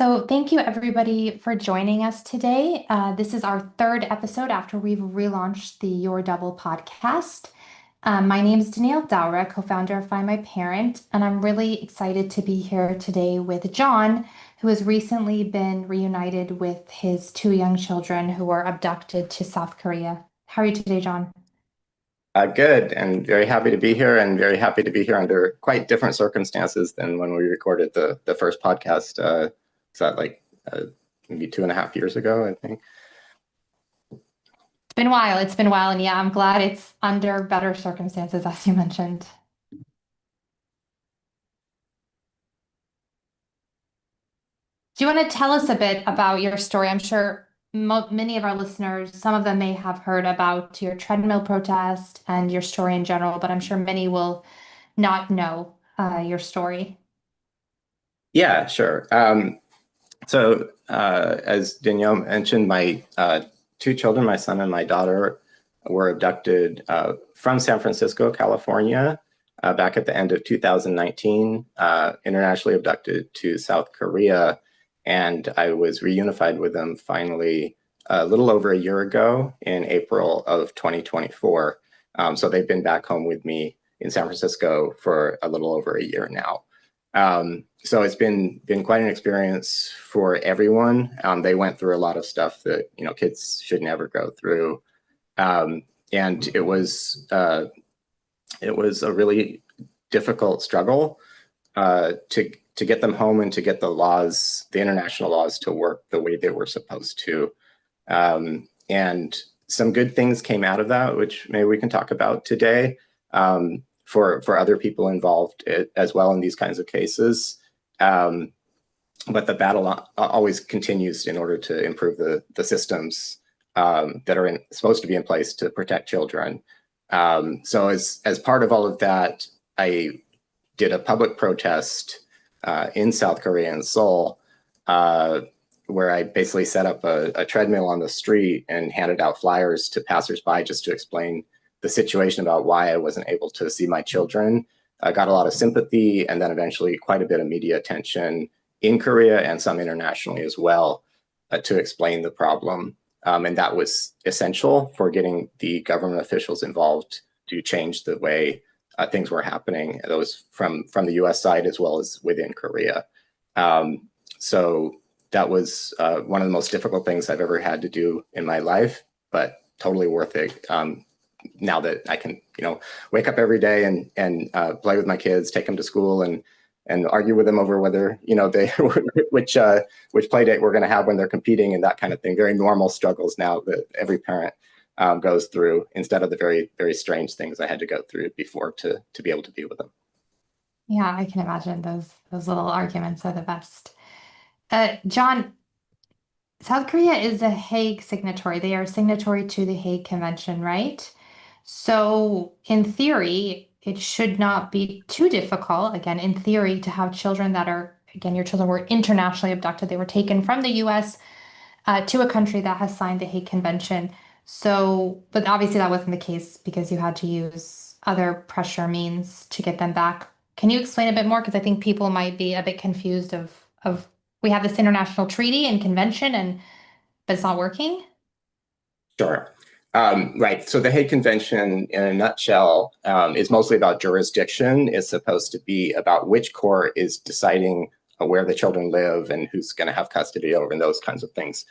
So, thank you everybody for joining us today. This is our third episode after we've relaunched the Your Double podcast. My name is Danielle Dowra, co-founder of Find My Parent, and I'm really excited to be here today with John, who has recently been reunited with his two young children who were abducted to South Korea. How are you today, John? Good, and very happy to be here, and very happy to be here under quite different circumstances than when we recorded the first podcast. Is that like maybe 2.5 years ago, I think? It's been a while. It's been a while, and yeah, I'm glad it's under better circumstances, as you mentioned. Do you want to tell us a bit about your story? I'm sure mo many of our listeners, some of them may have heard about your treadmill protest and your story in general, but I'm sure many will not know your story. Yeah, sure. As Danielle mentioned, my two children, my son and my daughter, were abducted from San Francisco, California, back at the end of 2019, internationally abducted to South Korea. And I was reunified with them finally a little over a year ago in April of 2024. So they've been back home with me in San Francisco for a little over a year now. So it's been quite an experience for everyone. They went through a lot of stuff that kids should never go through, and it was a really difficult struggle to get them home and to get the international laws to work the way they were supposed to. And some good things came out of that, which maybe we can talk about today. For other people involved as well in these kinds of cases. But the battle always continues in order to improve the systems that are supposed to be in place to protect children. So as part of all of that, I did a public protest in South Korea, in Seoul, where I basically set up a treadmill on the street and handed out flyers to passersby just to explain the situation about why I wasn't able to see my children. I got a lot of sympathy and then eventually quite a bit of media attention in Korea and some internationally as well to explain the problem. And that was essential for getting the government officials involved to change the way things were happening. That was from the US side as well as within Korea. So that was one of the most difficult things I've ever had to do in my life, but totally worth it. Now that I can, wake up every day and play with my kids, take them to school, and argue with them over whether they which play date we're going to have when they're competing and that kind of thing. Very normal struggles now that every parent goes through, instead of the very, very strange things I had to go through before to be able to be with them. Yeah, I can imagine those little arguments are the best. John, South Korea is a Hague signatory. They are signatory to the Hague Convention, right? So, in theory, it should not be too difficult, again, in theory, to have children that are, again, your children were internationally abducted. They were taken from the US to a country that has signed the Hague Convention. So, but obviously that wasn't the case because you had to use other pressure means to get them back. Can you explain a bit more? Because I think people might be a bit confused of we have this international treaty and convention and but it's not working. Sure. Right. So the Hague Convention, in a nutshell, is mostly about jurisdiction. It's supposed to be about which court is deciding where the children live and who's going to have custody over and those kinds of things.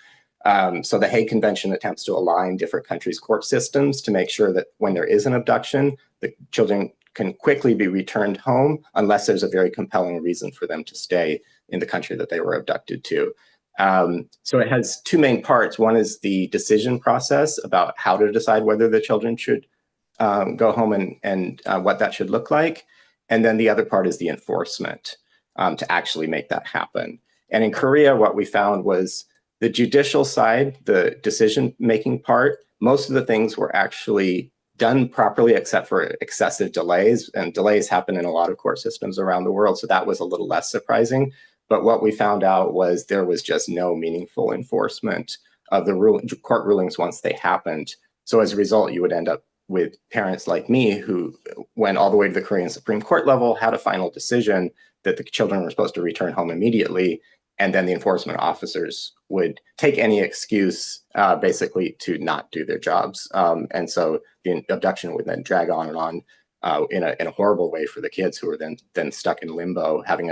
So the Hague Convention attempts to align different countries' court systems to make sure that when there is an abduction, the children can quickly be returned home unless there's a very compelling reason for them to stay in the country that they were abducted to. So it has two main parts. One is the decision process about how to decide whether the children should go home and what that should look like. And then the other part is the enforcement to actually make that happen. And in Korea, what we found was the judicial side, the decision-making part, most of the things were actually done properly except for excessive delays. And delays happen in a lot of court systems around the world. So that was a little less surprising. But what we found out was there was just no meaningful enforcement of the court rulings once they happened. So as a result, you would end up with parents like me who went all the way to the Korean Supreme Court level, had a final decision that the children were supposed to return home immediately. and then the enforcement officers would take any excuse basically to not do their jobs. And so the abduction would then drag on and on in a horrible way for the kids, who were then stuck in limbo, having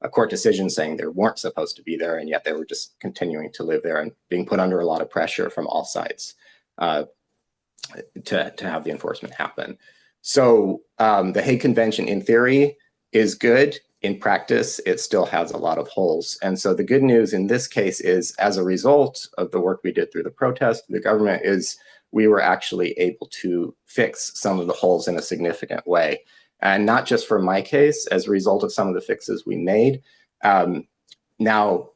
a court decision saying they weren't supposed to be there, and yet they were just continuing to live there and being put under a lot of pressure from all sides to have the enforcement happen. So the Hague Convention, in theory, is good. In practice, it still has a lot of holes. And so the good news in this case is, as a result of the work we did through the protest, the government is, we were actually able to fix some of the holes in a significant way. And not just for my case, as a result of some of the fixes we made. Now,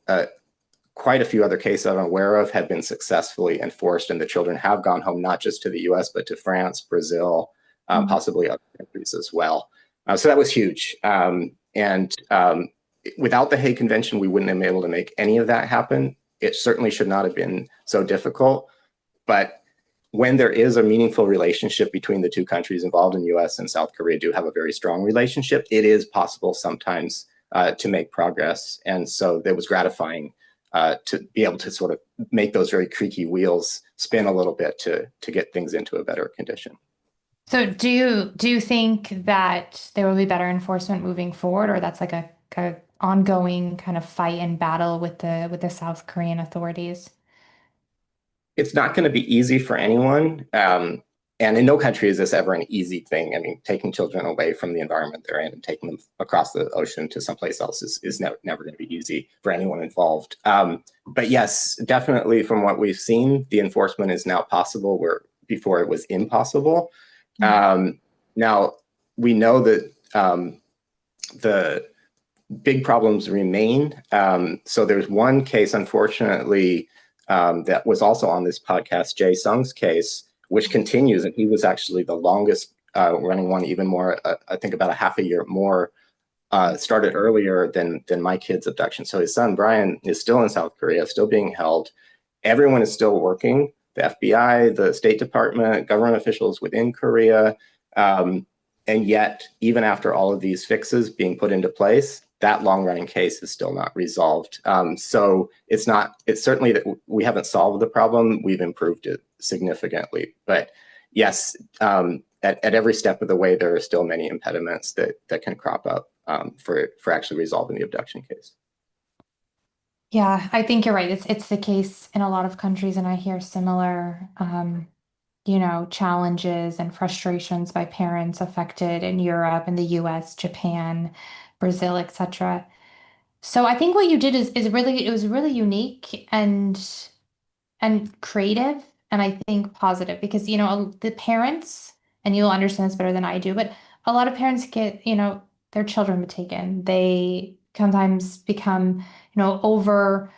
quite a few other cases I'm aware of have been successfully enforced, and the children have gone home, not just to the US, but to France, Brazil, possibly other countries as well. So that was huge. And without the Hague Convention, we wouldn't have been able to make any of that happen. It certainly should not have been so difficult. But when there is a meaningful relationship between the two countries involved, in US and South Korea do have a very strong relationship, it is possible sometimes to make progress. And so it was gratifying to be able to sort of make those very creaky wheels spin a little bit to get things into a better condition. So do you think that there will be better enforcement moving forward, or that's like a ongoing kind of fight and battle with the South Korean authorities? It's not going to be easy for anyone. And in no country is this ever an easy thing. I mean, taking children away from the environment they're in and taking them across the ocean to someplace else is never going to be easy for anyone involved. But yes, definitely from what we've seen, the enforcement is now possible where before it was impossible. Now, we know that the big problems remain. So there's one case, unfortunately, that was also on this podcast, Jae Sung's case, which continues, and he was actually the longest running one, even more, I think about a half a year more, started earlier than my kid's abduction. So his son, Brian, is still in South Korea, still being held. Everyone is still working, the FBI, the State Department, government officials within Korea. And yet, even after all of these fixes being put into place, that long-running case is still not resolved. So it's certainly that we haven't solved the problem, we've improved it significantly. But yes, at every step of the way, there are still many impediments that can crop up for actually resolving the abduction case. Yeah, I think you're right. It's the case in a lot of countries, and I hear similar challenges and frustrations by parents affected in Europe, in the US, Japan, Brazil, etc. So I think what you did is really, it was really unique and creative, and I think positive, because the parents, and you'll understand this better than I do, but a lot of parents get their children taken. They sometimes become over,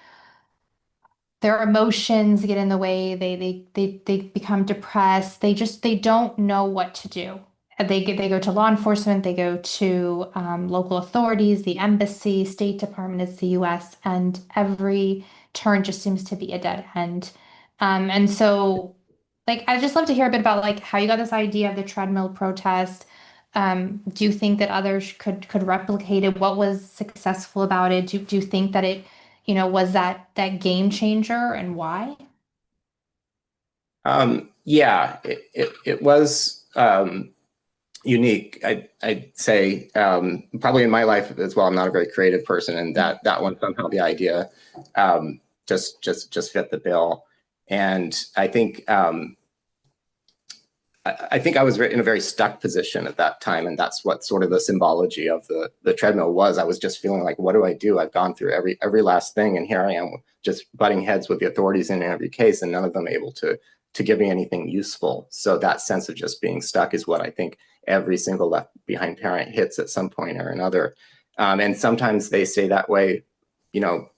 their emotions get in the way. They become depressed. They don't know what to do. They go to law enforcement. They go to local authorities, the embassy, State Department. It's the U.S. and every turn just seems to be a dead end. And so, I'd just love to hear a bit about how you got this idea of the treadmill protest. Do you think that others could replicate it? What was successful about it? Do you think that it was that game changer, and why? Yeah, it was unique. I'd say probably in my life as well. I'm not a very creative person, and that one somehow the idea just fit the bill. And I think I was in a very stuck position at that time, and that's what sort of the symbology of the treadmill was. I was just feeling like, what do I do? I've gone through every last thing, and here I am just butting heads with the authorities in every case, and none of them able to give me anything useful. So that sense of just being stuck is what I think every single left behind parent hits at some point or another. And sometimes they stay that way,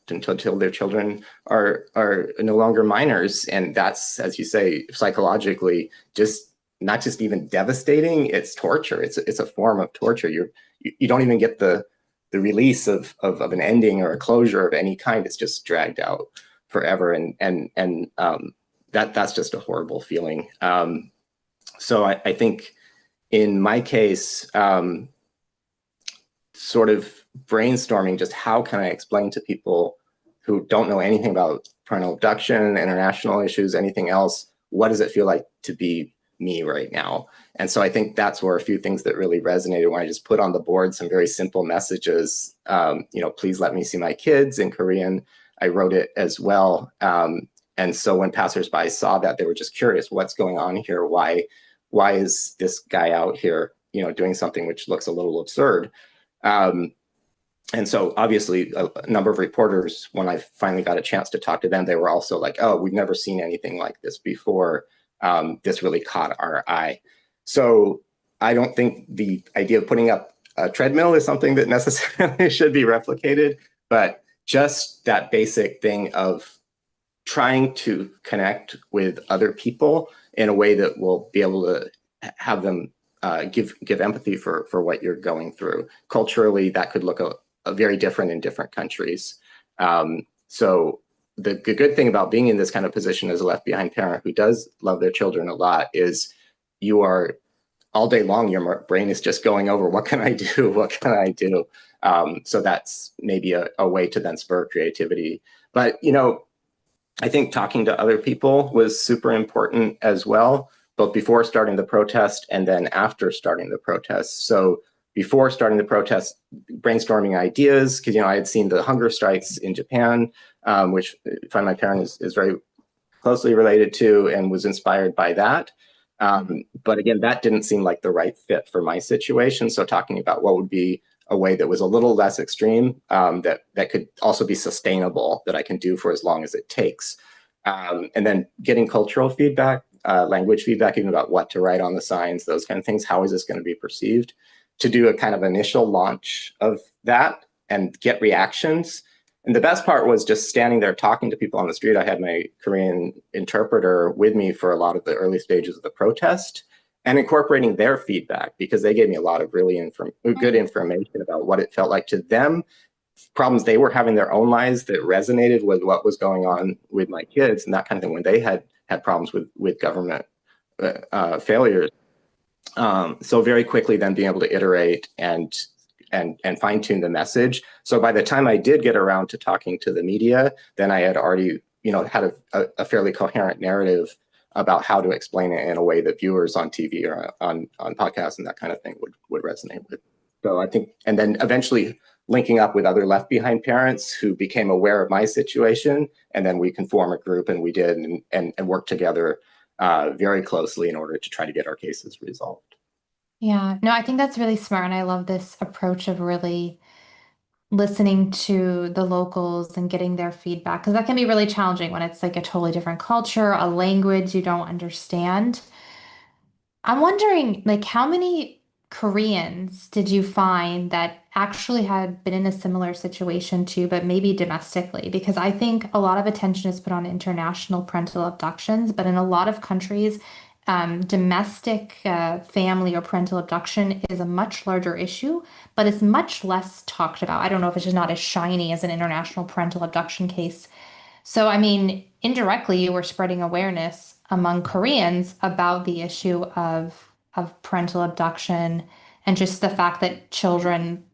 until their children are no longer minors. And that's, as you say, psychologically not just even devastating, it's torture. It's a form of torture. You don't even get the release of an ending or a closure of any kind. It's just dragged out forever. And that's just a horrible feeling. So I think in my case, sort of brainstorming just how can I explain to people who don't know anything about parental abduction, international issues, anything else. What does it feel like to be me right now? And so I think that's where a few things that really resonated when I just put on the board some very simple messages. Please let me see my kids in Korean. I wrote it as well. And so when passersby saw that, they were just curious, what's going on here? Why is this guy out here, doing something which looks a little absurd? And so obviously a number of reporters, when I finally got a chance to talk to them, they were also like, oh, we've never seen anything like this before. This really caught our eye. So I don't think the idea of putting up a treadmill is something that necessarily should be replicated, but just that basic thing of trying to connect with other people in a way that will be able to have them give empathy for what you're going through. Culturally, that could look a very different in different countries. So the good thing about being in this kind of position as a left behind parent who does love their children a lot is you are all day long, your brain is just going over, what can I do? What can I do? So that's maybe a way to then spur creativity. But, I think talking to other people was super important as well, both before starting the protest and then after starting the protest. So before starting the protest, brainstorming ideas, because I had seen the hunger strikes in Japan, which I find my parent is very closely related to, and was inspired by that. But again, that didn't seem like the right fit for my situation. So talking about what would be a way that was a little less extreme, that could also be sustainable, that I can do for as long as it takes. And then getting cultural feedback, language feedback, even about what to write on the signs, those kind of things. How is this going to be perceived? To do a kind of initial launch of that and get reactions. And the best part was just standing there talking to people on the street. I had my Korean interpreter with me for a lot of the early stages of the protest, and incorporating their feedback, because they gave me a lot of really good information about what it felt like to them, problems they were having in their own lives that resonated with what was going on with my kids, and that kind of thing when they had problems with government failures. So very quickly then being able to iterate and fine tune the message. So by the time I did get around to talking to the media, then I had already, had a fairly coherent narrative about how to explain it in a way that viewers on TV or on podcasts and that kind of thing would resonate with. So I think, and then eventually linking up with other left behind parents who became aware of my situation, and then we can form a group, and we did, and work together very closely in order to try to get our cases resolved. Yeah, no, I think that's really smart. And I love this approach of really listening to the locals and getting their feedback, because that can be really challenging when it's like a totally different culture, a language you don't understand. I'm wondering, like, how many Koreans did you find that actually had been in a similar situation too, but maybe domestically? Because I think a lot of attention is put on international parental abductions, but in a lot of countries, domestic family or parental abduction is a much larger issue, but it's much less talked about. I don't know if it's just not as shiny as an international parental abduction case. So, I mean, indirectly, you were spreading awareness among Koreans about the issue of parental abduction and just the fact that children,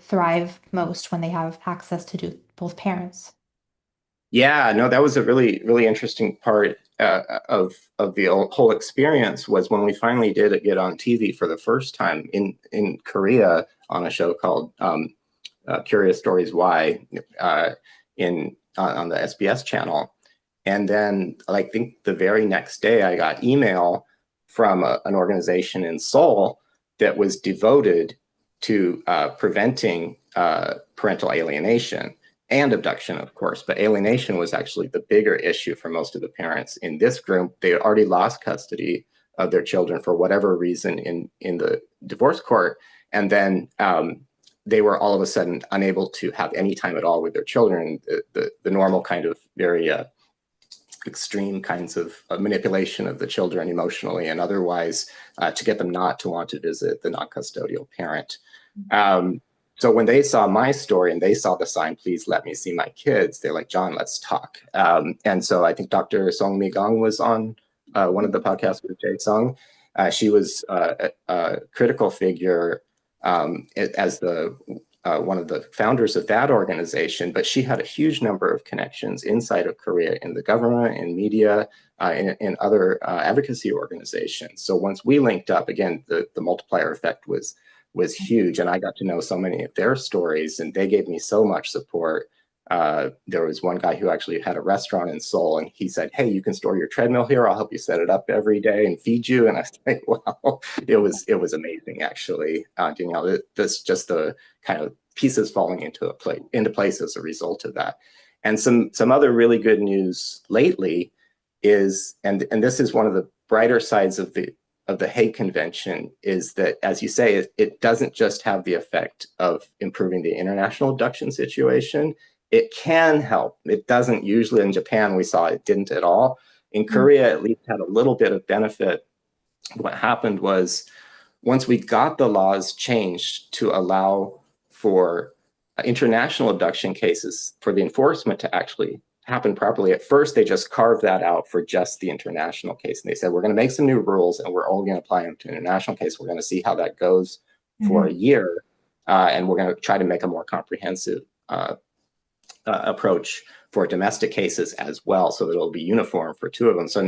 thrive most when they have access to do both parents. Yeah, no, that was a really, really interesting part of the whole experience, was when we finally did get on TV for the first time in Korea on a show called Curious Stories Why on the SBS channel. And then I think the very next day I got email from an organization in Seoul that was devoted to preventing parental alienation and abduction, of course, but alienation was actually the bigger issue for most of the parents in this group. They had already lost custody of their children for whatever reason in the divorce court, and then they were all of a sudden unable to have any time at all with their children. The normal kind of very extreme kinds of manipulation of the children emotionally and otherwise to get them not to want to visit the non-custodial parent. So when they saw my story and they saw the sign, "Please let me see my kids," they're like, "John, let's talk." And so I think Dr. Song Mi-gong was on one of the podcasts with Jae Sung. She was a critical figure as the one of the founders of that organization, but she had a huge number of connections inside of Korea in the government, in media, in other advocacy organizations. So once we linked up, again, the multiplier effect was huge, and I got to know so many of their stories, and they gave me so much support. There was one guy who actually had a restaurant in Seoul, and he said, "Hey, you can store your treadmill here. I'll help you set it up every day and feed you." And I said, "Wow, it was amazing, actually." Danielle, this just the kind of pieces falling into place as a result of that. And some other really good news lately is, and this is one of the brighter sides of the Hague Convention, is that, as you say, it doesn't just have the effect of improving the international abduction situation. It can help. It doesn't usually. In Japan, we saw it didn't at all. In Korea, at least had a little bit of benefit. What happened was, once we got the laws changed to allow for international abduction cases, for the enforcement to actually happen properly, at first they just carved that out for just the international case. And they said, we're going to make some new rules and we're only going to apply them to an international case. We're going to see how that goes for a year. And we're going to try to make a more comprehensive approach for domestic cases as well, so that it'll be uniform for two of them. So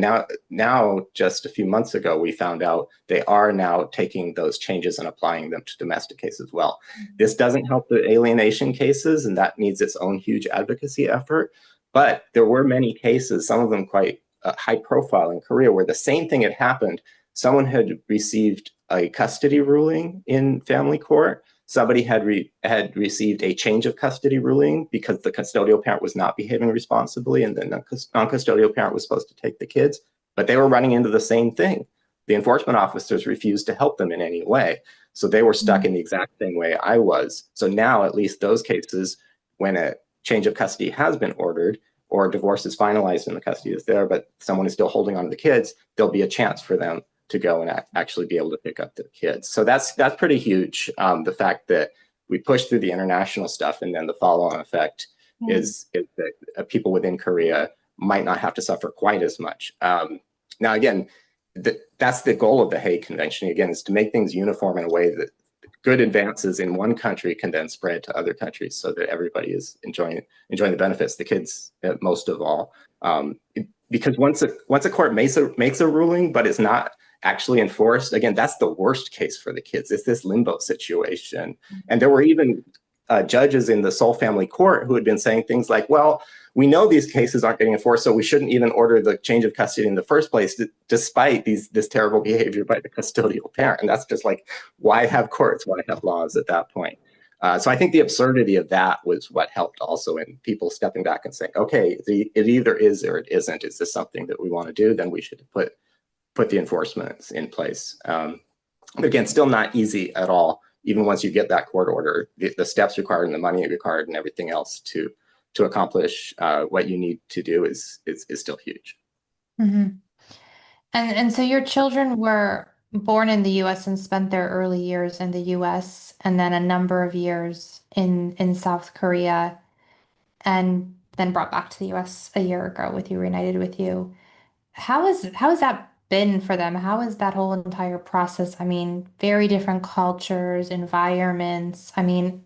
now, just a few months ago, we found out they are now taking those changes and applying them to domestic cases as well. This doesn't help the alienation cases, and that needs its own huge advocacy effort. But there were many cases, some of them quite high profile in Korea, where the same thing had happened. Someone had received a custody ruling in family court. Somebody had received a change of custody ruling because the custodial parent was not behaving responsibly, and the non-custodial parent was supposed to take the kids, but they were running into the same thing. The enforcement officers refused to help them in any way. So they were stuck in the exact same way I was. So now, at least those cases, when a change of custody has been ordered or divorce is finalized and the custody is there, but someone is still holding on to the kids, there'll be a chance for them to go and actually be able to pick up their kids. So that's pretty huge. The fact that we push through the international stuff, and then the follow-on effect is that people within Korea might not have to suffer quite as much. Now, again, that's the goal of the Hague Convention, again, is to make things uniform in a way that good advances in one country can then spread to other countries, so that everybody is enjoying the benefits, the kids most of all. Because once a court makes a ruling, but it's not actually enforced, again, that's the worst case for the kids. It's this limbo situation. And there were even judges in the Seoul family court who had been saying things like, well, we know these cases aren't getting enforced, so we shouldn't even order the change of custody in the first place, despite this terrible behavior by the custodial parent. And that's just like, why have courts? Why have laws at that point? So I think the absurdity of that was what helped also in people stepping back and saying, okay, it either is or it isn't. Is this something that we want to do? Then we should put the enforcements in place. But again, still not easy at all. Even once you get that court order, the steps required and the money required and everything else to accomplish what you need to do is still huge. And so your children were born in the US and spent their early years in the US, and then a number of years in South Korea, and then brought back to the US a year ago with you, reunited with you. How has that been for them? How is that whole entire process? I mean, very different cultures, environments. I mean,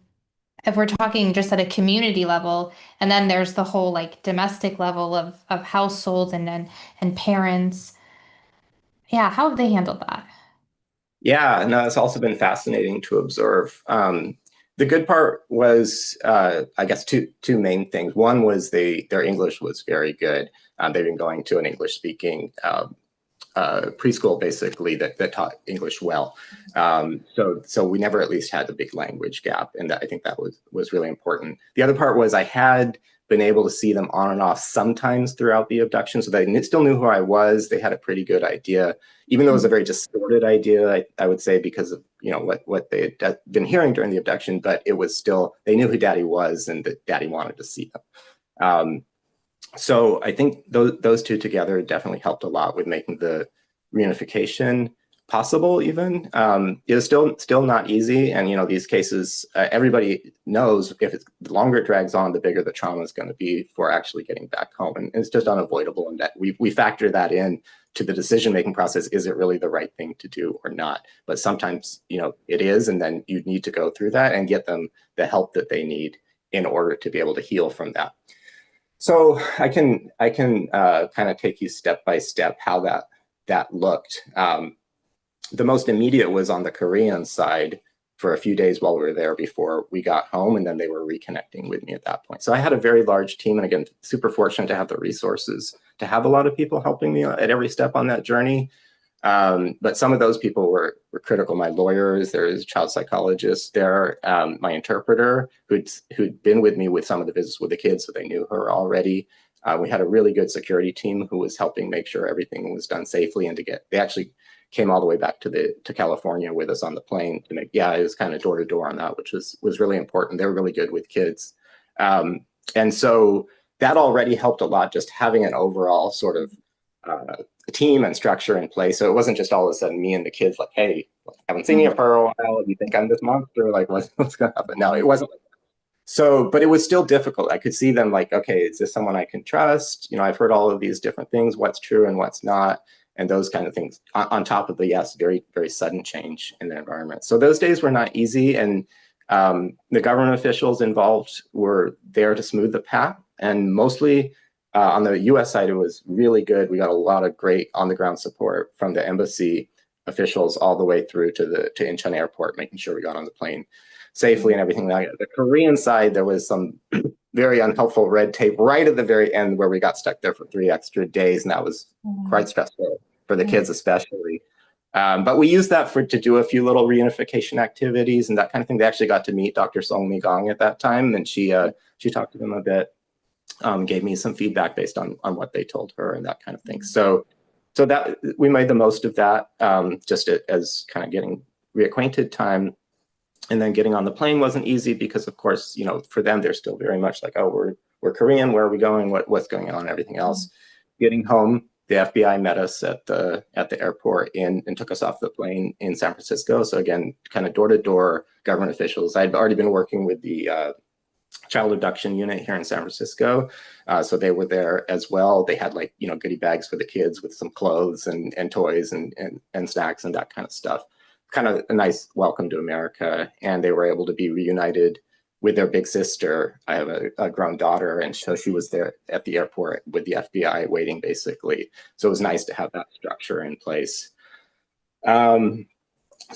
if we're talking just at a community level, and then there's the whole like domestic level of households and parents. Yeah, how have they handled that? Yeah, no, it's also been fascinating to observe. The good part was, I guess, two main things. One was their English was very good. They've been going to an English-speaking preschool, basically, that taught English well. So we never at least had the big language gap, and I think that was really important. The other part was I had been able to see them on and off sometimes throughout the abduction, so they still knew who I was. They had a pretty good idea, even though it was a very distorted idea, I would say, because of what they had been hearing during the abduction. But it was still, they knew who Daddy was and that Daddy wanted to see them. So I think those two together definitely helped a lot with making the reunification possible. Even it was still not easy, and these cases, everybody knows the longer it drags on, the bigger the trauma is going to be for actually getting back home, and it's just unavoidable. And that we factor that in to the decision-making process, is it really the right thing to do or not? But sometimes, it is, and then you need to go through that and get them the help that they need in order to be able to heal from that. So I can kind of take you step by step how that looked. The most immediate was on the Korean side for a few days while we were there before we got home, and then they were reconnecting with me at that point. So I had a very large team, and again, super fortunate to have the resources to have a lot of people helping me at every step on that journey. But some of those people were critical. My lawyers, there's a child psychologist there, my interpreter who'd been with me with some of the visits with the kids, so they knew her already. We had a really good security team who was helping make sure everything was done safely, and they actually came all the way back to California with us on the plane to make, it was kind of door to door on that, which was really important. They were really good with kids. And so that already helped a lot, just having an overall sort of team and structure in place. So it wasn't just all of a sudden me and the kids like, hey, I haven't seen you for a while. You think I'm this monster? Like, what's going to happen? No, it wasn't like that. So, but it was still difficult. I could see them like, okay, is this someone I can trust? I've heard all of these different things, what's true and what's not, and those kind of things on top of the, yes, very, very sudden change in the environment. So those days were not easy. And the government officials involved were there to smooth the path. And mostly on the US side, it was really good. We got a lot of great on the ground support from the embassy officials all the way through to Incheon airport, making sure we got on the plane safely and everything like that. The Korean side, there was some very unhelpful red tape right at the very end where we got stuck there for 3 extra days, and that was quite stressful for the kids especially. But we used that to do a few little reunification activities and that kind of thing. They actually got to meet Dr. Song Mi Gong at that time, and she talked to them a bit, gave me some feedback based on what they told her and that kind of thing. So that we made the most of that, just as kind of getting reacquainted time. And then getting on the plane wasn't easy because, of course, for them, they're still very much like, oh, we're Korean, where are we going, what's going on, everything else. Getting home, the FBI met us at the airport and took us off the plane in San Francisco. So again, kind of door to door government officials. I'd already been working with the child abduction unit here in San Francisco, so they were there as well. They had goodie bags for the kids with some clothes and toys and snacks and that kind of stuff. Kind of a nice welcome to America, and they were able to be reunited with their big sister. I have a grown daughter, and so she was there at the airport with the FBI waiting, basically. So it was nice to have that structure in place. So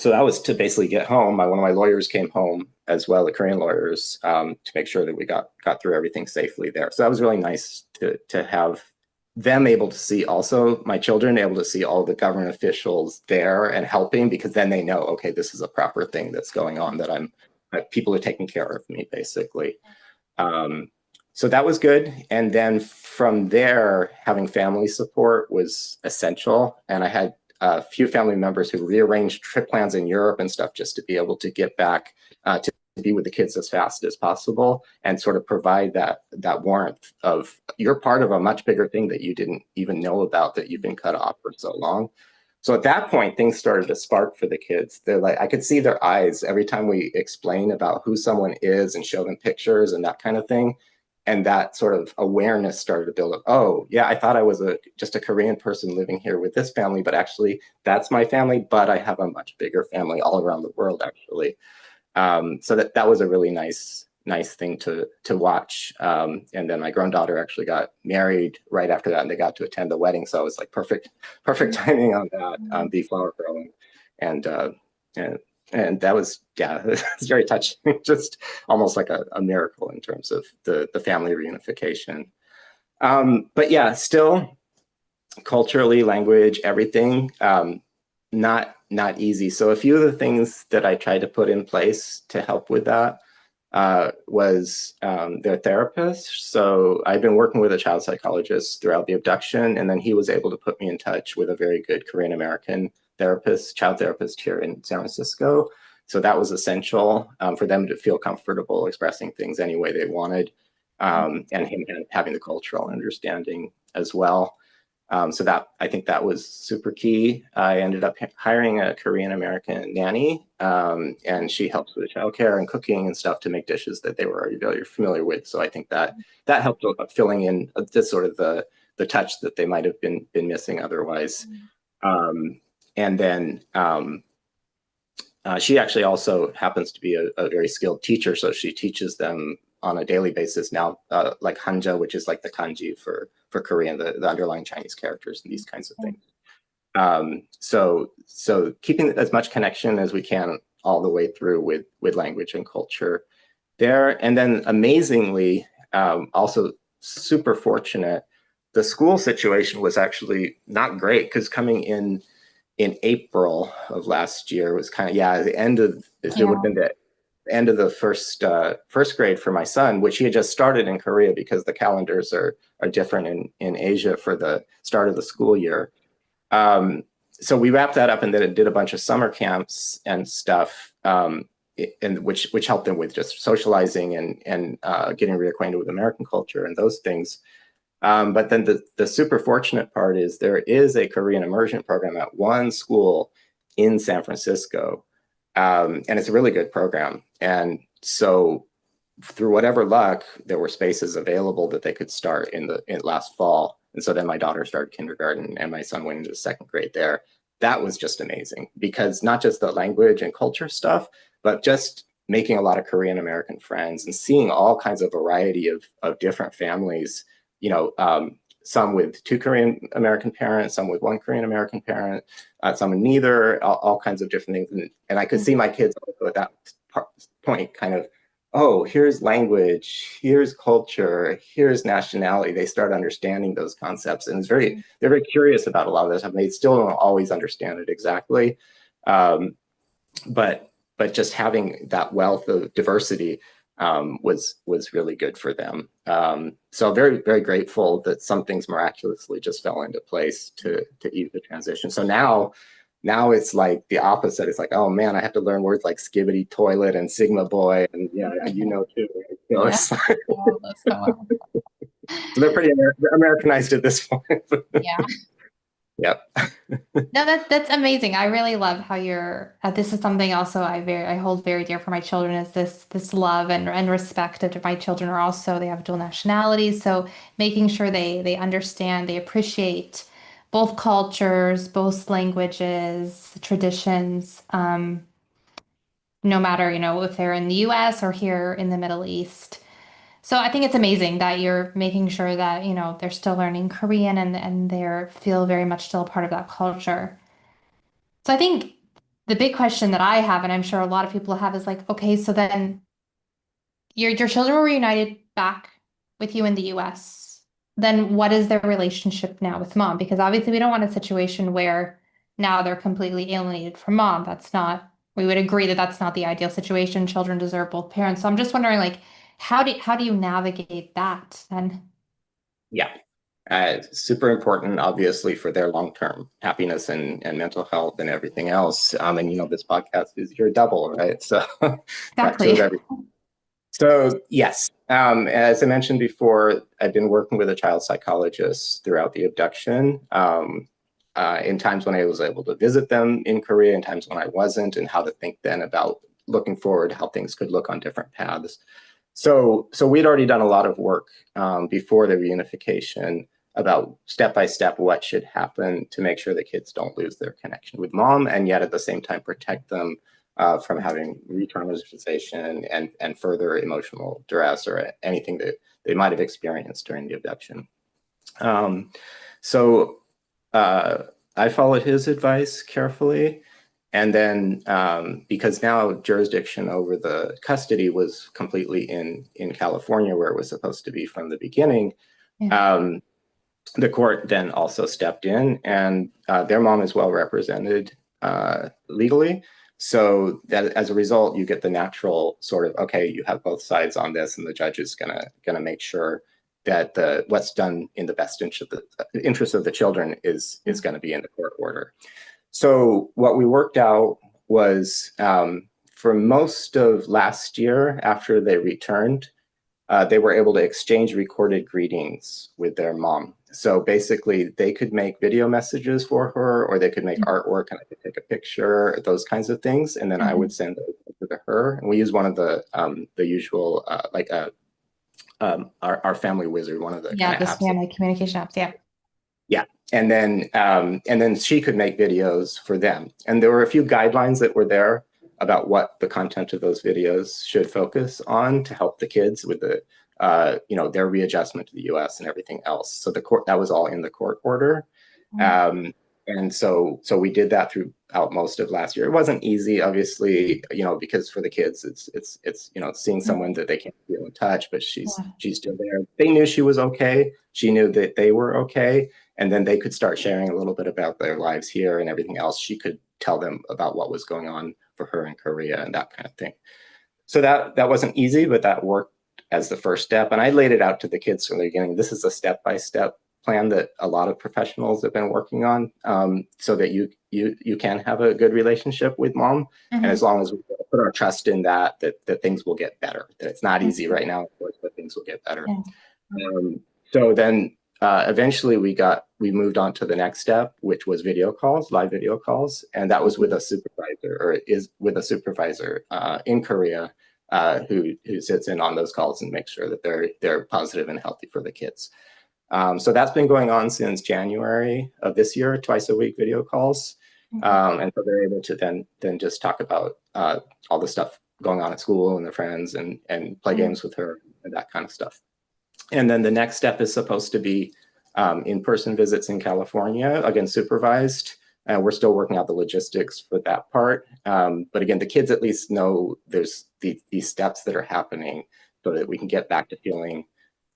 that was to basically get home. One of my lawyers came home as well, the Korean lawyers, to make sure that we got through everything safely there. So that was really nice to have them able to see, also my children able to see all the government officials there and helping, because then they know, okay, this is a proper thing that's going on, that people are taking care of me, basically. So that was good. And then from there, having family support was essential. And I had a few family members who rearranged trip plans in Europe and stuff just to be able to get back to be with the kids as fast as possible and sort of provide that warmth of, you're part of a much bigger thing that you didn't even know about, that you've been cut off for so long. So at that point, things started to spark for the kids. They're like, I could see their eyes every time we explain about who someone is and show them pictures and that kind of thing. And that sort of awareness started to build up. Oh, yeah, I thought I was just a Korean person living here with this family, but actually that's my family, but I have a much bigger family all around the world, actually. So that was a really nice thing to watch. And then my granddaughter actually got married right after that, and they got to attend the wedding. So it was like perfect timing on that, the flower growing. And that was, it's very touching, just almost like a miracle in terms of the family reunification. But yeah, still culturally, language, everything, not easy. So a few of the things that I tried to put in place to help with that was their therapist. So I've been working with a child psychologist throughout the abduction, and then he was able to put me in touch with a very good Korean American child therapist here in San Francisco. So that was essential for them to feel comfortable expressing things any way they wanted, and him having the cultural understanding as well. So I think that was super key. I ended up hiring a Korean American nanny, and she helps with childcare and cooking and stuff to make dishes that they were already very familiar with. So I think that helped filling in the sort of the the touch that they might have been missing otherwise. And then she actually also happens to be a very skilled teacher, so she teaches them on a daily basis now, like Hanja, which is like the kanji for Korean, the underlying Chinese characters and these kinds of things. So keeping as much connection as we can all the way through with language and culture there. And then amazingly, also super fortunate, the school situation was actually not great, because coming in April of last year was kind of, the end of, it would have been the end of the first grade for my son, which he had just started in Korea, because the calendars are different in Asia for the start of the school year. So we wrapped that up and then did a bunch of summer camps and stuff, and which helped them with just socializing and getting reacquainted with American culture and those things. But then the super fortunate part is there is a Korean immersion program at one school in San Francisco, and it's a really good program. And so through whatever luck, there were spaces available that they could start in last fall. And so then my daughter started kindergarten and my son went into the second grade there. That was just amazing, because not just the language and culture stuff, but just making a lot of Korean American friends and seeing all kinds of variety of different families, some with 2 Korean American parents, some with 1 Korean American parent, some with neither, all kinds of different things. And I could see my kids at that point kind of, oh, here's language, here's culture, here's nationality. They start understanding those concepts, and they're very curious about a lot of this. I mean, they still don't always understand it exactly, but just having that wealth of diversity was really good for them. So very, very grateful that some things miraculously just fell into place to ease the transition. So now it's like the opposite. It's like, oh man, I have to learn words like skibbity toilet and sigma boy, and too. So it's like, so they're pretty Americanized at this point. Yeah. Yep. No, that's amazing. I really love how you're. This is something also I hold very dear for my children, is this love and respect of my children are also, they have dual nationalities, so making sure they understand, they appreciate both cultures, both languages, traditions, no matter if they're in the U.S. or here in the Middle East. So I think it's amazing that you're making sure that, they're still learning Korean and they feel very much still a part of that culture. So I think the big question that I have, and I'm sure a lot of people have, is like, okay, so then your children were reunited back with you in the US. Then what is their relationship now with mom? Because obviously we don't want a situation where now they're completely alienated from mom. We would agree that that's not the ideal situation. Children deserve both parents. So I'm just wondering, like, how do you navigate that then? Yeah. Super important, obviously, for their long-term happiness and mental health and everything else. And this podcast is your double, right? So Exactly. So yes, as I mentioned before, I've been working with a child psychologist throughout the abduction. In times when I was able to visit them in Korea, and times when I wasn't, and how to think then about looking forward, how things could look on different paths. So we'd already done a lot of work before the reunification about step-by-step what should happen to make sure the kids don't lose their connection with mom, and yet at the same time protect them from having re-traumatization and further emotional duress or anything that they might have experienced during the abduction. So I followed his advice carefully. And then because now jurisdiction over the custody was completely in California, where it was supposed to be from the beginning, the court then also stepped in, and their mom is well represented legally. So that as a result, you get the natural sort of, okay, you have both sides on this, and the judge is gonna make sure that what's done in the best interest of the children is going to be in the court order. So what we worked out was for most of last year, after they returned, they were able to exchange recorded greetings with their mom. So basically, they could make video messages for her, or they could make artwork, and I could take a picture, those kinds of things, and then I would send it to her. And we use one of the usual, our family wizard, one of the Yeah, kind of this apps. family communication apps. Yeah. Yeah, and then she could make videos for them. And there were a few guidelines that were there about what the content of those videos should focus on to help the kids with the their readjustment to the U.S. and everything else. So the court, that was all in the court order. Mm. Um, and so we did that throughout most of last year. It wasn't easy, obviously, because for the kids, it's seeing someone that they can't feel in touch, but she's Yeah. still there. They knew she was okay. She knew that they were okay, and then they could start sharing a little bit about their lives here and everything else. She could tell them about what was going on for her in Korea and that kind of thing. So that wasn't easy, but that worked as the first step. And I laid it out to the kids from the beginning. This is a step-by-step plan that a lot of professionals have been working on, so that you can have a good relationship with mom. And Mhm. as long as we put our trust in that things will get better. That it's not easy Mhm. right now, of course, but things will get better. Yeah. So then eventually we moved on to the next step, which was video calls, live video calls, and that was with a supervisor, or is with a supervisor in Korea, who sits in on those calls and makes sure that they're positive and healthy for the kids. So that's been going on since January of this year, twice a week video calls, Mhm. and so they're able to then just talk about all the stuff going on at school and their friends and play Mhm. games with her and that kind of stuff. And then the next step is supposed to be in-person visits in California, again, supervised. We're still working out the logistics for that part. But again, the kids at least know there's these steps that are happening so that we can get back to feeling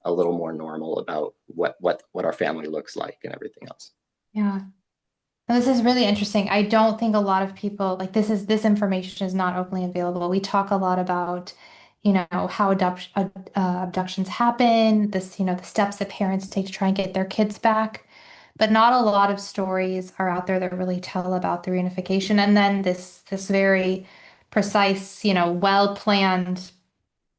a little more normal about what our family looks like and everything else. Yeah. This is really interesting. I don't think a lot of people like this information is not openly available. We talk a lot about, how abductions happen, the steps that parents take to try and get their kids back. But not a lot of stories are out there that really tell about the reunification. And then this very precise, well-planned,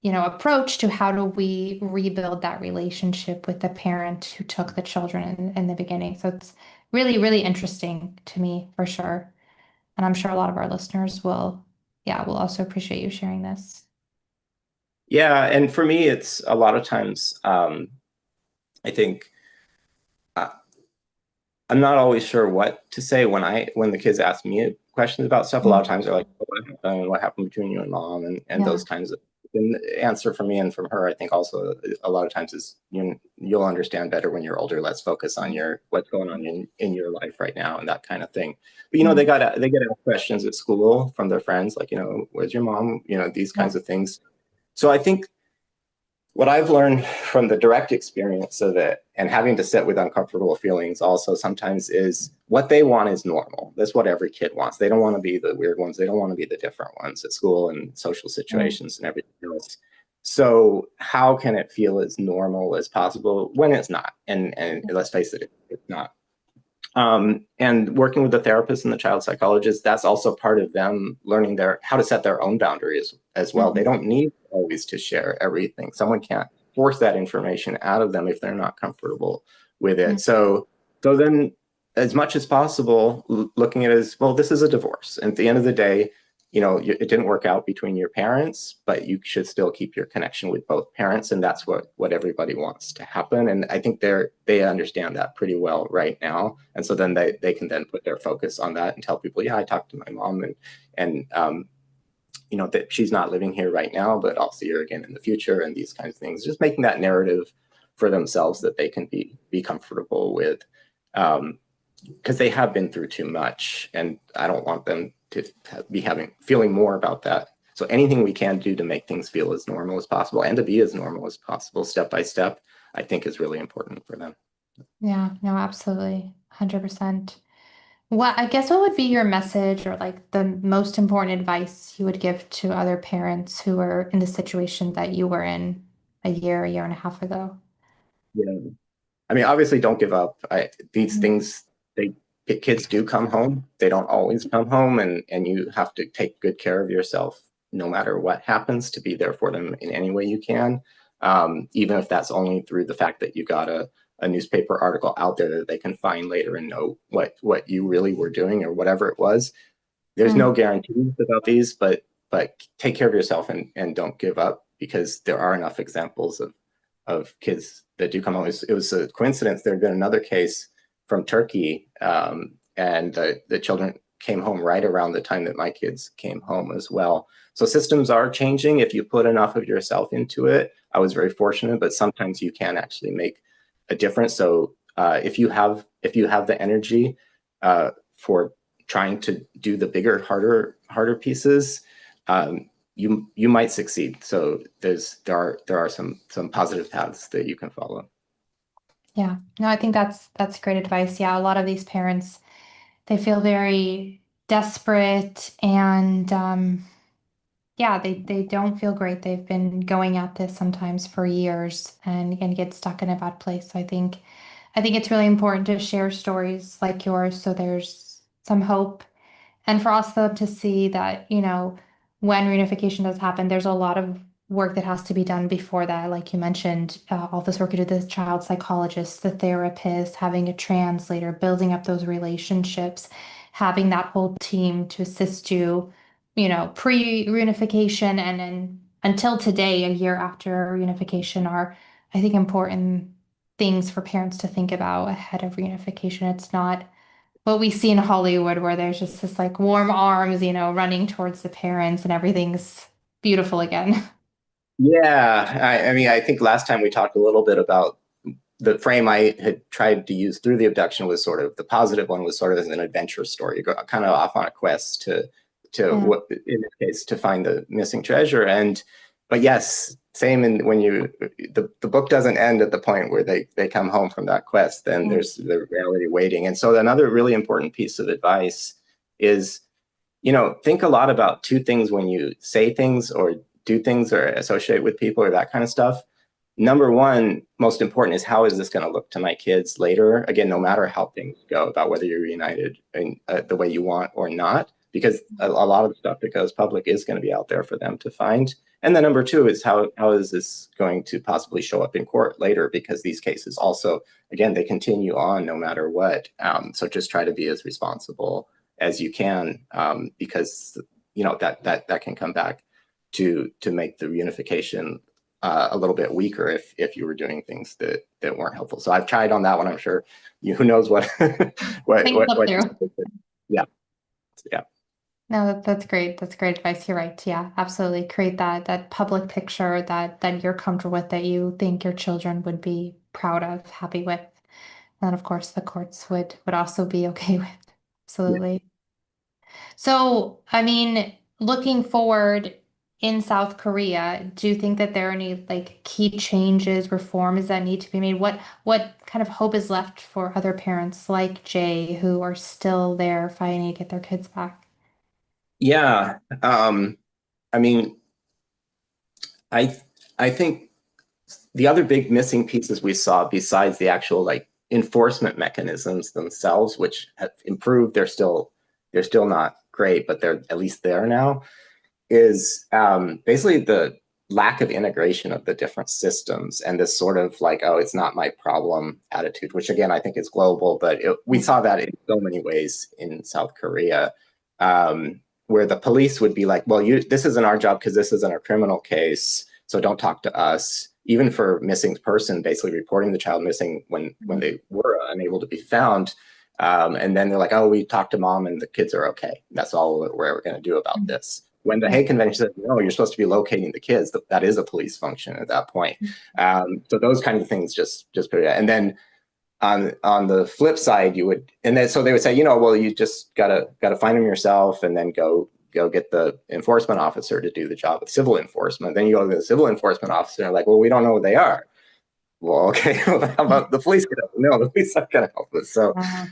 approach to how do we rebuild that relationship with the parent who took the children in the beginning. So it's really, really interesting to me for sure. And I'm sure a lot of our listeners will also appreciate you sharing this. Yeah, and for me, it's a lot of times, I think uh, I'm not always sure what to say when the kids ask me questions about stuff. A lot of Mm. times they're like, what happened between you and mom, and Yeah. those kinds of. And the answer from me and from her, I think also a lot of times is you'll understand better when you're older. Let's focus on what's going on in your life right now and that kind of thing. But Mm. they get asked questions at school from their friends, like, where's your mom? These Yeah. kinds of things. So I think what I've learned from the direct experience of it and having to sit with uncomfortable feelings also sometimes is what they want is normal. That's what every kid wants. They don't want to be the weird ones. They don't want to be the different ones at school and social Mm. situations and everything else. So how can it feel as normal as possible when it's not? And let's face it, it's not. And working with the therapist and the child psychologist, that's also part of them learning how to set their own boundaries as well. They Mhm. don't need always to share everything. Someone can't force that information out of them if they're not comfortable with Mm. it. So then, as much as possible, looking at it as, well, this is a divorce. And at the end of the day, it didn't work out between your parents, but you should still keep your connection with both parents, and that's what everybody wants to happen. And I think they understand that pretty well right now, and so then they can then put their focus on that and tell people, yeah, I talked to my mom, and that she's not living here right now, but I'll see her again in the future, and these kinds of things. Just making that narrative for themselves that they can be comfortable with. Because they have been through too much, and I don't want them to be feeling more about that. So anything we can do to make things feel as normal as possible and to be as normal as possible, step by step, I think is really important for them. Yeah, no, absolutely. 100%. I guess what would be your message or like the most important advice you would give to other parents who are in the situation that you were in a year and a half ago? Yeah. I mean, obviously, don't give up. These Mhm. things, kids do come home. They don't always come home, and you have to take good care of yourself no matter what happens to be there for them in any way you can. Even if that's only through the fact that you got a newspaper article out there that they can find later and know what you really were doing or whatever it was. There's no Mm. guarantees about these, but take care of yourself and don't give up, because there are enough examples of kids that do come home. It was a coincidence. There had been another case from Turkey, and the children came home right around the time that my kids came home as well. So systems are changing if you put enough of yourself into it. I was very fortunate, but sometimes you can actually make a difference. So if you have the energy for trying to do the bigger, harder pieces, you might succeed. So there are some positive paths that you can follow. Yeah. No, I think that's great advice. Yeah, a lot of these parents, they feel very desperate and yeah, they don't feel great. They've been going at this sometimes for years and get stuck in a bad place. So I think it's really important to share stories like yours so there's some hope. And for us though to see that, when reunification does happen, there's a lot of work that has to be done before that. Like you mentioned, all this work you do, the child psychologist, the therapist, having a translator, building up those relationships, having that whole team to assist you, pre-reunification and then until today, a year after reunification are, I think, important things for parents to think about ahead of reunification. It's not what we see in Hollywood where there's just this like warm arms, running towards the parents and everything's beautiful again. Yeah, I mean, I think last time we talked a little bit about the frame I had tried to use through the abduction was sort of the positive one was sort of as an adventure story. You go kind of off on a quest to Yeah. what in this case to find the missing treasure. But yes, same in when the book doesn't end at the point where they come home from that quest. Then Yeah. there's the reality waiting. And so another really important piece of advice is, think a lot about two things when you say things or do things or associate with people or that kind of stuff. Number one, most important is how is this going to look to my kids later? Again, no matter how things go about whether you're reunited in the way you want or not, because a lot of the stuff that goes public is going to be out there for them to find. And then number two is how is this going to possibly show up in court later? Because these cases also, again, they continue on no matter what. So just try to be as responsible as you can, because that can come back to make the reunification a little bit weaker if you were doing things that weren't helpful. So I've tried on that one. I'm sure who knows what Things up through. yeah, yeah. No, that's great. That's great advice. You're right. Yeah, absolutely. Create that public picture that you're comfortable with, that you think your children would be proud of, happy with. And of course the courts would also be okay with. Yeah. Absolutely. So, I mean, looking forward in South Korea, do you think that there are any like key changes, reforms that need to be made? What kind of hope is left for other parents like Jay who are still there fighting to get their kids back? Yeah. I mean, I I think the other big missing pieces we saw besides the actual like enforcement mechanisms themselves, which have improved, they're still not great, but they're at least there now, is basically the lack of integration of the different systems and this sort of like, oh, it's not my problem attitude, which again, I think is global, but we saw that in so many ways in South Korea, where the police would be like, well, this isn't our job because this isn't a criminal case, so don't talk to us. Even for missing person, basically reporting the child missing when they were unable to be found. And then they're like, oh, we talked to mom and the kids are okay. That's all we're ever going to do about this. When the Yeah. Hague Convention says, no, you're supposed to be locating the kids, that is a police function at that point. So those kind of things just put it out. And then on the flip side, so they would say, well, you just gotta find them yourself and then go get the enforcement officer to do the job of civil enforcement. Then you go to the civil enforcement officer and like, well, we don't know who they are. Well, okay, well, how about the police? No, the police aren't going to help us.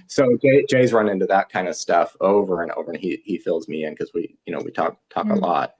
So Jay's run into that kind of stuff over and over, and he fills me in because we talk a Mm. lot,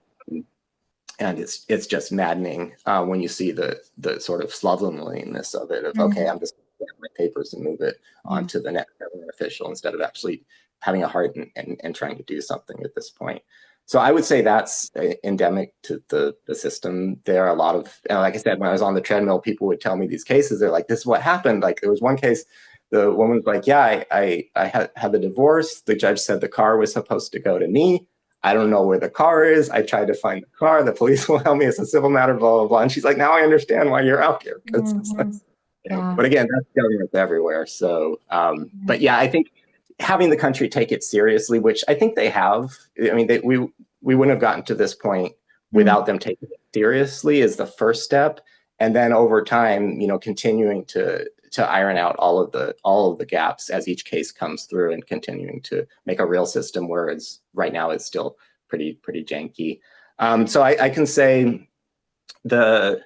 and it's just maddening when you see the sort of slovenliness of it. Of okay, Mm. I'm just going to get my papers and move it on Yeah. to the next government official instead of actually having a heart and trying to do something at this point. So I would say that's endemic to the system. There are a lot of, and like I said, when I was on the treadmill, people would tell me these cases. They're like, this is what happened. Like there was one case, the woman was like, yeah, I had the divorce. The judge said the car was supposed to go to me. I don't know where the car is. I tried to find the car. The police will help me. It's a civil matter, blah, blah, blah. And she's like, now I understand why you're out here. Mhm. Yeah. But again, that's governments everywhere. So, but yeah, I think having the country take it seriously, which I think they have. I mean, we wouldn't have gotten to this point Mm. without them taking it seriously is the first step, and then over time, continuing to iron out all of the gaps as each case comes through, and continuing to make a real system. Whereas right now it's still pretty janky. So I can say the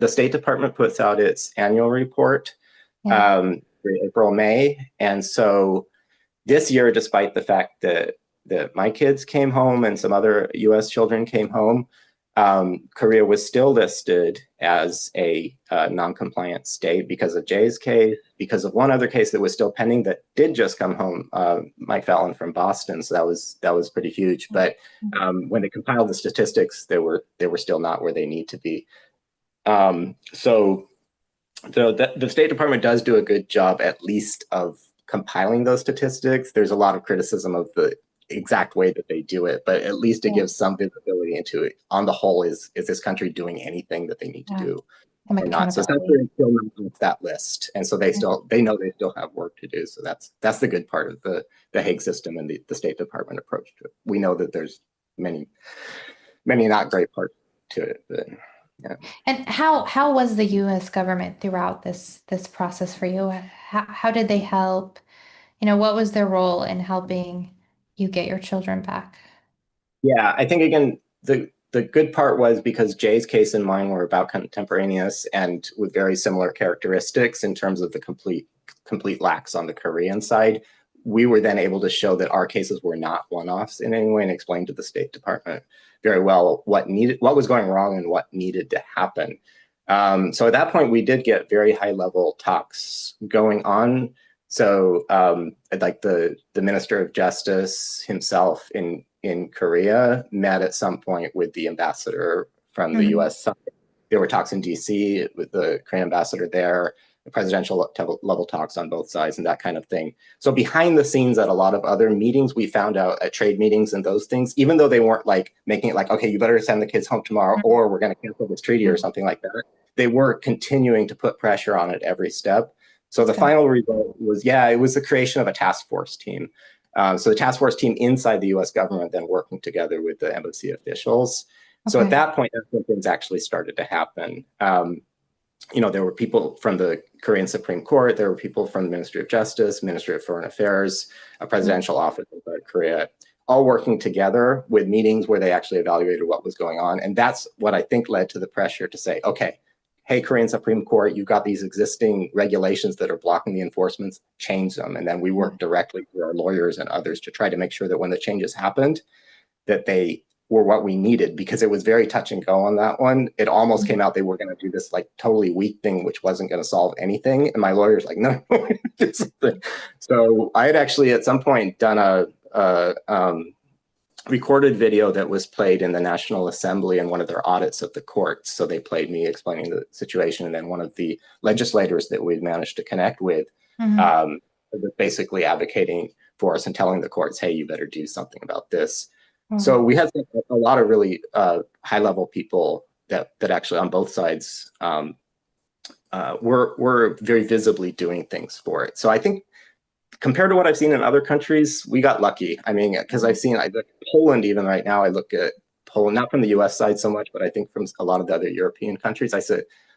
State Department puts out its annual report Yeah. for April, May, and so this year, despite the fact that my kids came home and some other U.S. children came home, Korea was still listed as a non-compliant state because of Jay's case, because of one other case that was still pending that did just come home, Mike Fallon from Boston. So that was pretty huge. But when they compiled the statistics, they were still not where they need to be. So the State Department does do a good job, at least, of compiling those statistics. There's a lot of criticism of the exact way that they do it, but at least it Yeah. gives some visibility into it. On the whole, is this country doing anything that they need to Yeah. do And or not? So accountability. essentially, it's still not on that list, and so they know they still have work to do. So that's the good part of the Hague system and the State Department approach to it. We know that there's many not great parts to it, but yeah. And how was the U.S. government throughout this process for you? How did they help? What was their role in helping you get your children back? Yeah, I think again the good part was because Jay's case and mine were about contemporaneous and with very similar characteristics in terms of the complete lacks on the Korean side. We were then able to show that our cases were not one-offs in any way and explain to the State Department very well what was going wrong and what needed to happen. So at that point, we did get very high-level talks going on. So like the Minister of Justice himself in Korea met at some point with the ambassador from the Mhm. U.S. side. There were talks in D.C. with the Korean ambassador there, the presidential level talks on both sides and that kind of thing. So behind the scenes at a lot of other meetings, we found out at trade meetings and those things, even though they weren't like making it like, okay, you better send the kids home tomorrow or we're going to cancel this treaty or something like that. They were continuing to put pressure on it every step. So the final result was, it was the creation of a task force team. So the task force team inside the U.S. government then working together with the embassy officials. So at that point, that's when things actually started to happen. There were people from the Korean Supreme Court, there were people from the Ministry of Justice, Ministry of Foreign Affairs, a presidential office in Korea, all working together with meetings where they actually evaluated what was going on. And that's what I think led to the pressure to say, okay, hey, Korean Supreme Court, you've got these existing regulations that are blocking the enforcements, change them. And then we worked directly with our lawyers and others to try to make sure that when the changes happened, that they were what we needed, because it was very touch and go on that one. It almost came out they were going to do this like totally weak thing, which wasn't going to solve anything. And my lawyer's like, no, do something. So I had actually at some point done a recorded video that was played in the National Assembly in one of their audits of the courts. So they played me explaining the situation, and then one of the legislators that we'd managed to connect with was basically advocating for us and telling the courts, hey, you better do something about this. So we had a lot of really high-level people that actually on both sides were very visibly doing things for it. So I think compared to what I've seen in other countries, we got lucky. I mean, because I look at Poland even right now, I look at Poland, not from the US side so much, but I think from a lot of the other European countries. I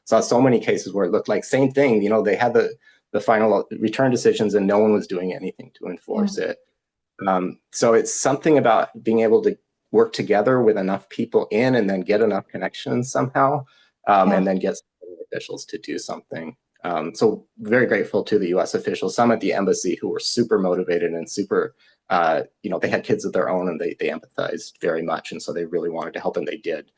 saw so many cases where it looked like same thing. They had the final return decisions and no one was doing anything to enforce it. So it's something about being able to work together with enough people in and then get enough connections somehow, and then get officials to do something. So very grateful to the U.S. officials, some at the embassy who were super motivated and super, they had kids of their own and they empathized very much. And so they really wanted to help, and they did,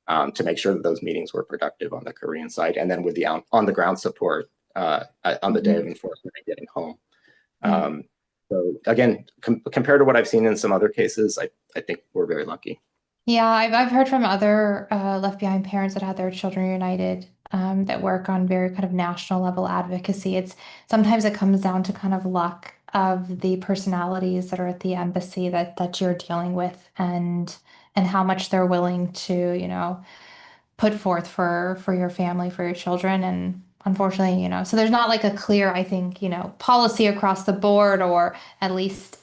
to make sure that those meetings were productive on the Korean side. And then with the on the ground support on the day of enforcement and getting home. So again, compared to what I've seen in some other cases, I think we're very lucky. Yeah, I've heard from other left behind parents that had their children reunited, that work on very kind of national level advocacy. Sometimes it comes down to kind of luck of the personalities that are at the embassy that you're dealing with, and how much they're willing to, put forth for your family, for your children. And unfortunately, so there's not like a clear, I think, policy across the board or at least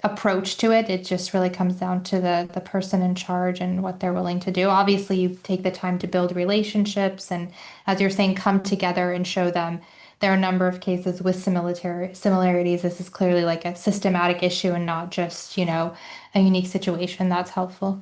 approach to it. It just really comes down to the person in charge and what they're willing to do. Obviously, you take the time to build relationships and, as you're saying, come together and show them there are a number of cases with similarities. This is clearly like a systematic issue and not just, a unique situation. That's helpful.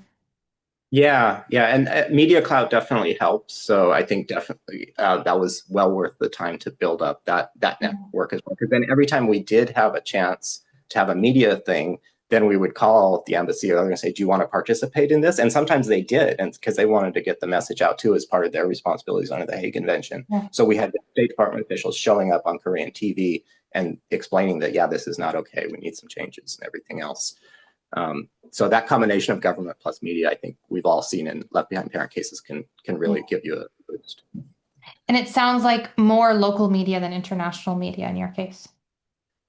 Yeah, yeah, and Media Cloud definitely helps. So I think definitely that was well worth the time to build up that network as well. Because then every time we did have a chance to have a media thing, then we would call the embassy or they're going to say, "Do you want to participate in this?" And sometimes they did, and because they wanted to get the message out too as part of their responsibilities under the Hague Convention. Yeah. So we had State Department officials showing up on Korean TV and explaining that, yeah, this is not okay. We need some changes and everything else. So that combination of government plus media, I think we've all seen in left behind parent cases can really give you a boost. And it sounds like more local media than international media in your case.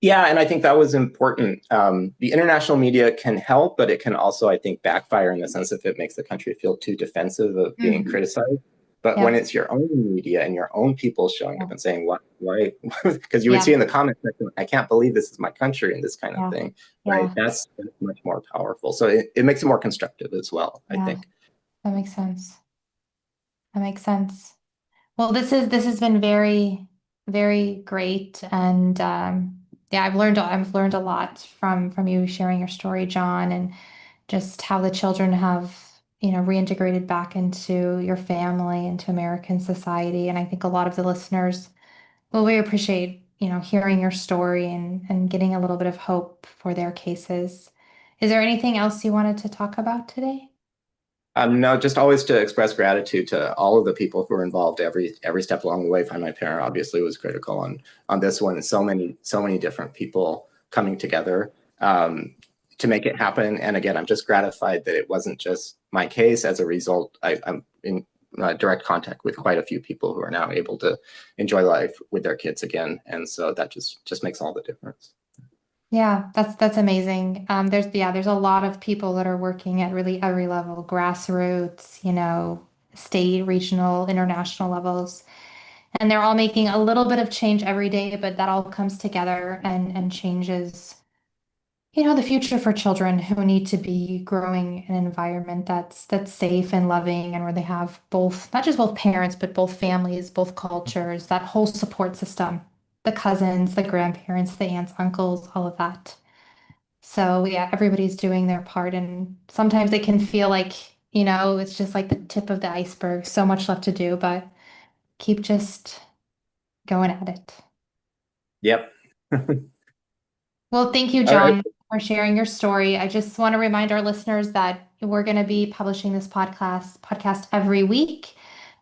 Yeah, and I think that was important. The international media can help, but it can also, I think, backfire in the sense if it makes the country feel too defensive of being criticized. But when Yeah. it's your own media and your own people showing up and saying, "What, why?" Because you would Yeah. see in the comment section, "I can't believe this is my country," and this kind of Yeah. thing, right? Yeah. That's much more powerful. So it makes it more constructive as well, I Yeah. think. That makes sense. That makes sense. Well, this has been very, very great, and yeah, I've learned a lot from you sharing your story, John, and just how the children have, reintegrated back into your family, into American society, and I think a lot of the listeners will really appreciate, hearing your story and getting a little bit of hope for their cases. Is there anything else you wanted to talk about today? No, just always to express gratitude to all of the people who were involved every step along the way. Find My Parent obviously was critical on this one, and so many different people coming together to make it happen. And again, I'm just gratified that it wasn't just my case. As a result, I'm in direct contact with quite a few people who are now able to enjoy life with their kids again, and so that just makes all the difference. Yeah, that's amazing. There's a lot of people that are working at really every level, grassroots, state, regional, international levels. And they're all making a little bit of change every day, but that all comes together and changes, the future for children who need to be growing in an environment that's safe and loving and where they have both, not just both parents, but both families, both cultures, that whole support system, the cousins, the grandparents, the aunts, uncles, all of that. So yeah, everybody's doing their part, and sometimes it can feel like, it's just like the tip of the iceberg, so much left to do, but keep just going at it. Yep. Well, thank you, All right. John, for sharing your story. I just want to remind our listeners that we're going to be publishing this podcast every week,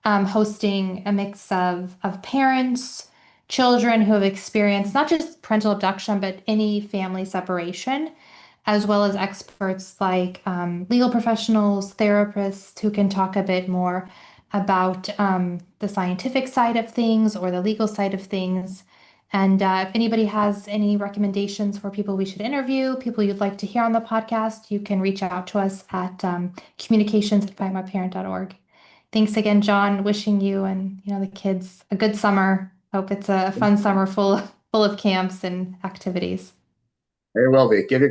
hosting a mix of parents, children who have experienced not just parental abduction, but any family separation, as well as experts like legal professionals, therapists who can talk a bit more about the scientific side of things or the legal side of things. And if anybody has any recommendations for people we should interview, people you'd like to hear on the podcast, you can reach out to us at communications@findmyparent.org. Thanks again, John. Wishing you and the kids a good summer. Hope it's a fun summer full of camps and activities. Very well, be. Give your kids